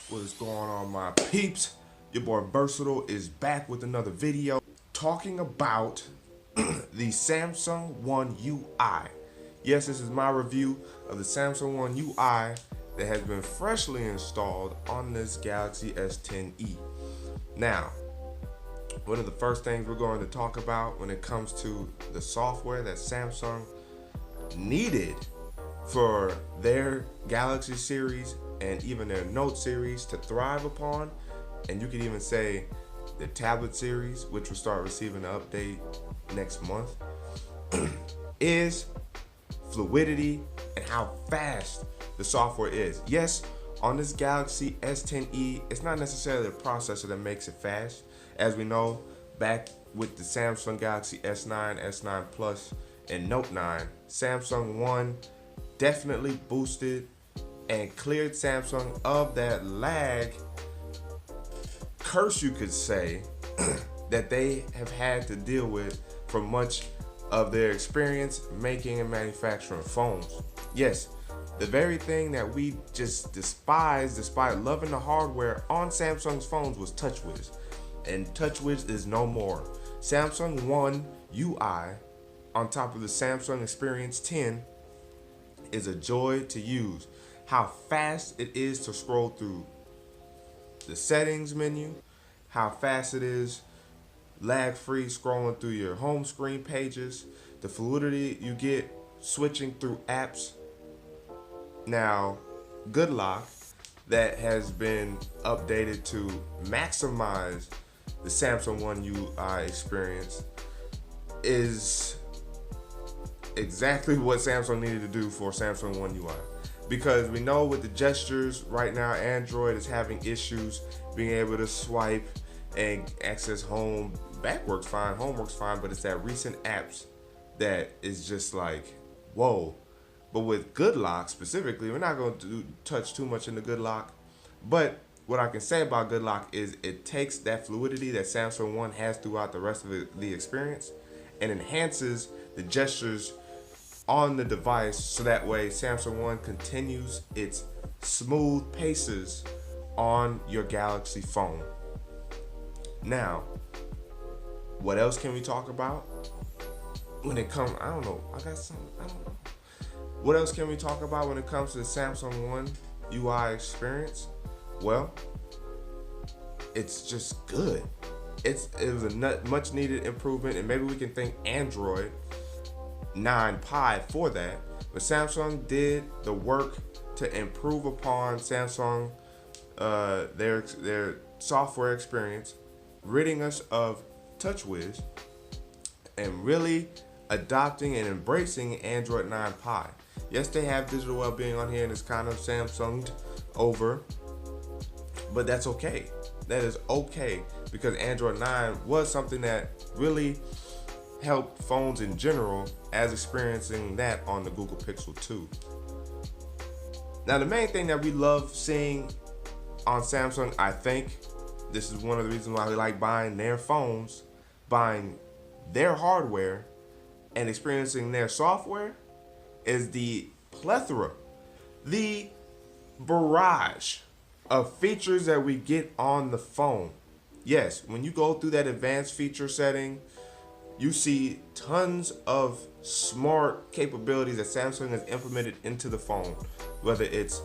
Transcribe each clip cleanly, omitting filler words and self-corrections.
What is going on, my peeps? Your boy Versatile is back with another video talking about the Samsung One UI. Yes, this is my review of the Samsung One UI that has been freshly installed on this Galaxy S10e. Now, one of the first things we're going to talk about when it comes to the software that Samsung needed for their Galaxy series and even their Note series to thrive upon, and you could even say the tablet series, which will start receiving an update next month, is fluidity and how fast the software is. Yes, on this Galaxy S10e, it's not necessarily the processor that makes it fast. As we know, back with the Samsung Galaxy S9, S9 Plus, and Note 9, Samsung One definitely boosted and cleared Samsung of that lag curse, you could say, that they have had to deal with for much of their experience making and manufacturing phones. Yes, the very thing that we just despised despite loving the hardware on Samsung's phones was TouchWiz, and TouchWiz is no more. Samsung One UI on top of the Samsung Experience 10 is a joy to use. How fast it is to scroll through the settings menu, how fast it is lag-free scrolling through your home screen pages, the fluidity you get switching through apps. Now, Good Lock, that has been updated to maximize the Samsung One UI experience, is exactly what Samsung needed to do for Samsung One UI. Because we know with the gestures right now, Android is having issues being able to swipe and access home. Back works fine, home works fine, but it's that recent apps that is just like, whoa. But with Good Lock specifically, we're not going to touch too much into Good Lock, but what I can say about Good Lock is it takes that fluidity that Samsung One has throughout the rest of the experience and enhances the gestures on the device, so that way Samsung One continues its smooth paces on your Galaxy phone. Now, what else can we talk about when it comes, I don't know, I don't know. What else can we talk about when it comes to the Samsung One UI experience? Well, it's just good. It was a much needed improvement, and maybe we can thank Android 9 Pie for that, but Samsung did the work to improve upon Samsung their software experience, ridding us of TouchWiz and really adopting and embracing Android 9 Pie. Yes, they have digital well-being on here and it's kind of Samsunged over, but that's okay. That is okay, because Android 9 was something that really helped phones in general, as experiencing that on the Google Pixel 2. Now, the main thing that we love seeing on Samsung, I think this is one of the reasons why we like buying their phones, buying their hardware, and experiencing their software, is the plethora, the barrage of features that we get on the phone. Yes, when you go through that advanced feature setting, you see tons of smart capabilities that Samsung has implemented into the phone. Whether it's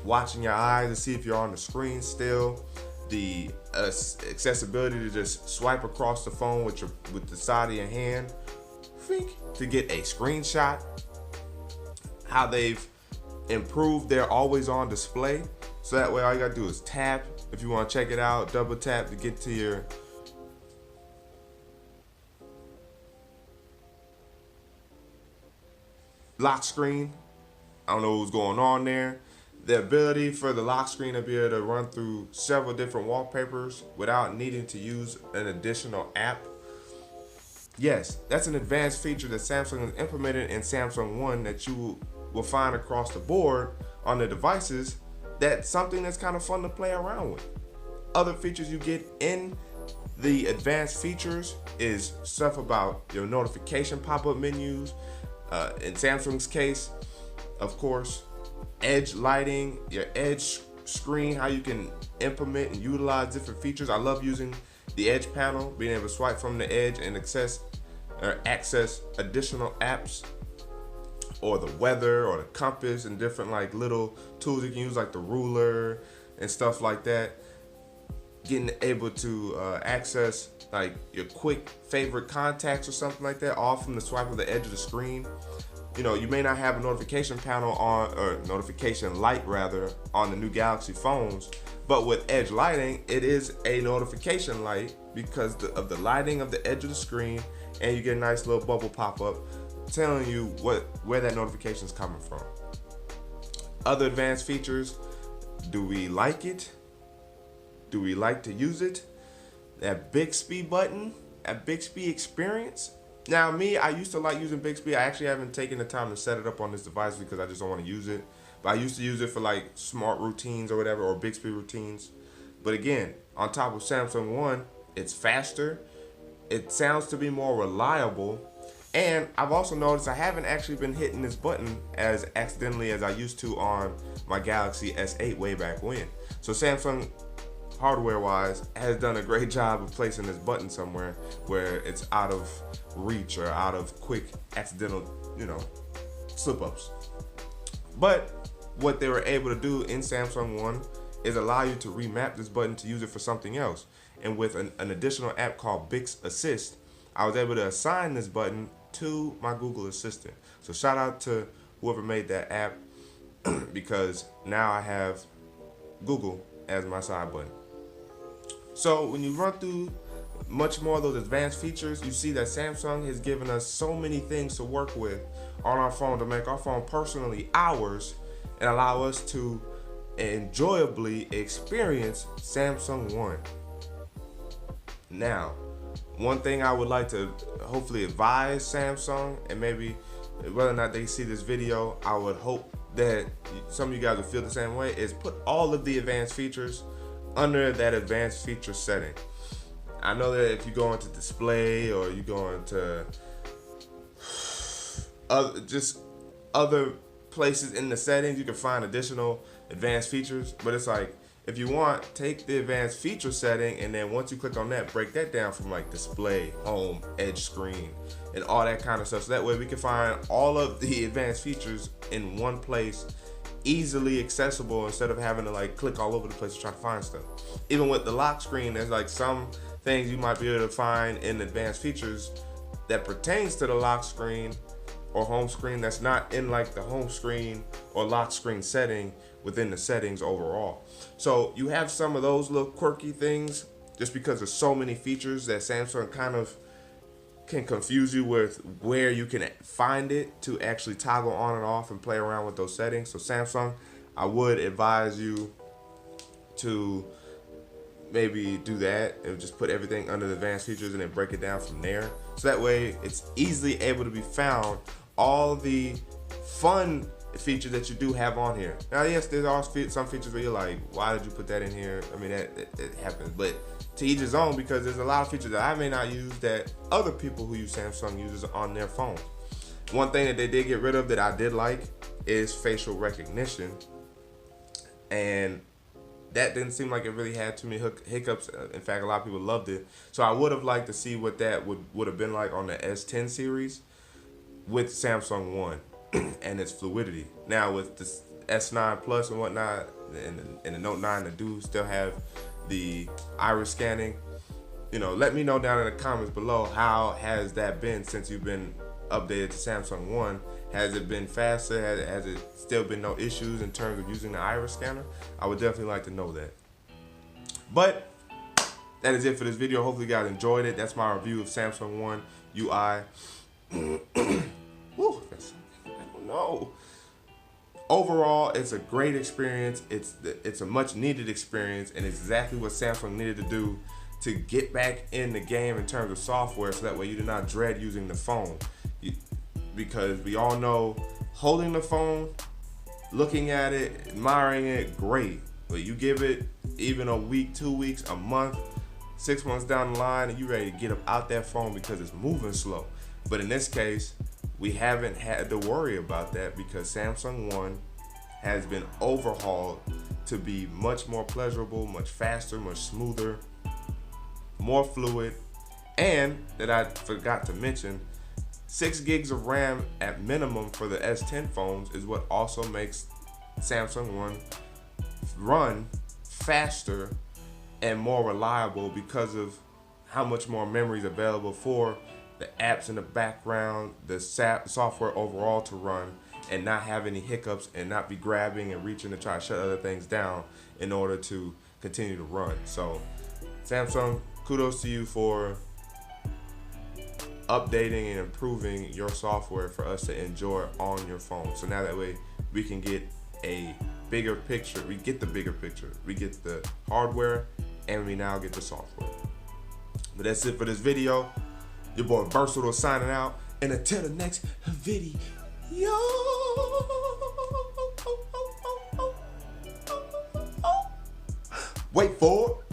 watching your eyes to see if you're on the screen still, the accessibility to just swipe across the phone with the side of your hand, to get a screenshot. How they've improved their always-on display, so that way all you gotta do is tap. If you want to check it out, double tap to get to your lock screen. I don't know what's going on there. The ability for the lock screen to be able to run through several different wallpapers without needing to use an additional app. Yes, that's an advanced feature that Samsung has implemented in Samsung One that you will find across the board on the devices. That's something that's kind of fun to play around with. Other features you get in the advanced features is stuff about your notification pop-up menus. In Samsung's case, of course, edge lighting, your edge screen, how you can implement and utilize different features. I love using the edge panel, being able to swipe from the edge and access additional apps, or the weather, or the compass, and different like little tools you can use, like the ruler and stuff like that. Getting able to access like your quick favorite contacts or something like that, all from the swipe of the edge of the screen. You know, you may not have a notification panel on, or notification light rather, on the new Galaxy phones, but with edge lighting, it is a notification light because of the lighting of the edge of the screen, and you get a nice little bubble pop up telling you where that notification is coming from. Other advanced features, do we like it? Do we like to use it? That Bixby button, that Bixby experience. Now me, I used to like using Bixby. I actually haven't taken the time to set it up on this device because I just don't want to use it. But I used to use it for like smart routines or whatever, or Bixby routines. But again, on top of Samsung One, it's faster. It sounds to be more reliable. And I've also noticed I haven't actually been hitting this button as accidentally as I used to on my Galaxy S8 way back when. So Samsung, hardware-wise, has done a great job of placing this button somewhere where it's out of reach or out of quick accidental, slip-ups. But what they were able to do in Samsung One is allow you to remap this button to use it for something else. And with an additional app called Bix Assist, I was able to assign this button to my Google Assistant. So shout out to whoever made that app because now I have Google as my side button. So when you run through much more of those advanced features, you see that Samsung has given us so many things to work with on our phone to make our phone personally ours and allow us to enjoyably experience Samsung One. Now, one thing I would like to hopefully advise Samsung, and maybe whether or not they see this video, I would hope that some of you guys will feel the same way, is put all of the advanced features under that advanced feature setting. I know that if you go into display or you go into other places in the settings, you can find additional advanced features, but it's like, if you want, take the advanced feature setting, and then once you click on that, break that down from like display, home, edge screen, and all that kind of stuff. So that way we can find all of the advanced features in one place, easily accessible, instead of having to like click all over the place to try to find stuff. Even with the lock screen, there's like some things you might be able to find in advanced features that pertains to the lock screen or home screen that's not in like the home screen or lock screen setting within the settings overall. So you have some of those little quirky things just because there's so many features that Samsung kind of can confuse you with where you can find it to actually toggle on and off and play around with those settings. So Samsung, I would advise you to maybe do that and just put everything under the advanced features and then break it down from there. So that way it's easily able to be found, all the fun features that you do have on here. Now, yes, there's also some features where you're like, why did you put that in here? I mean, that happens, but to each his own, because there's a lot of features that I may not use that other people who use Samsung uses on their phones. One thing that they did get rid of that I did like is facial recognition, and that didn't seem like it really had too many hiccups. In fact, a lot of people loved it. So I would have liked to see what that would have been like on the S10 series with Samsung One and its fluidity. Now with the S9 Plus and whatnot, and the Note 9 that do still have the iris scanning, let me know down in the comments below, how has that been since you've been updated to Samsung One? Has it been faster? Has it still been no issues in terms of using the iris scanner? I would definitely like to know that. But that is it for this video. Hopefully you guys enjoyed it. That's my review of Samsung One UI. Whew, I don't know. Overall, it's a great experience. It's a much needed experience, and it's exactly what Samsung needed to do to get back in the game in terms of software, so that way you do not dread using the phone. Because we all know, holding the phone, looking at it, admiring it, great. But you give it even a week, 2 weeks, a month, 6 months down the line, and you ready to get up out that phone because it's moving slow. But in this case, we haven't had to worry about that because Samsung One has been overhauled to be much more pleasurable, much faster, much smoother, more fluid, and that I forgot to mention, 6 gigs of RAM at minimum for the S10 phones is what also makes Samsung run faster and more reliable because of how much more memory is available for the apps in the background, the software overall to run, and not have any hiccups and not be grabbing and reaching to try to shut other things down in order to continue to run. So Samsung, kudos to you for updating and improving your software for us to enjoy on your phone. So now that way we can get a bigger picture. We get the bigger picture. We get the hardware and we now get the software. But that's it for this video. Your boy Versatile signing out. And until the next video. Wait for it.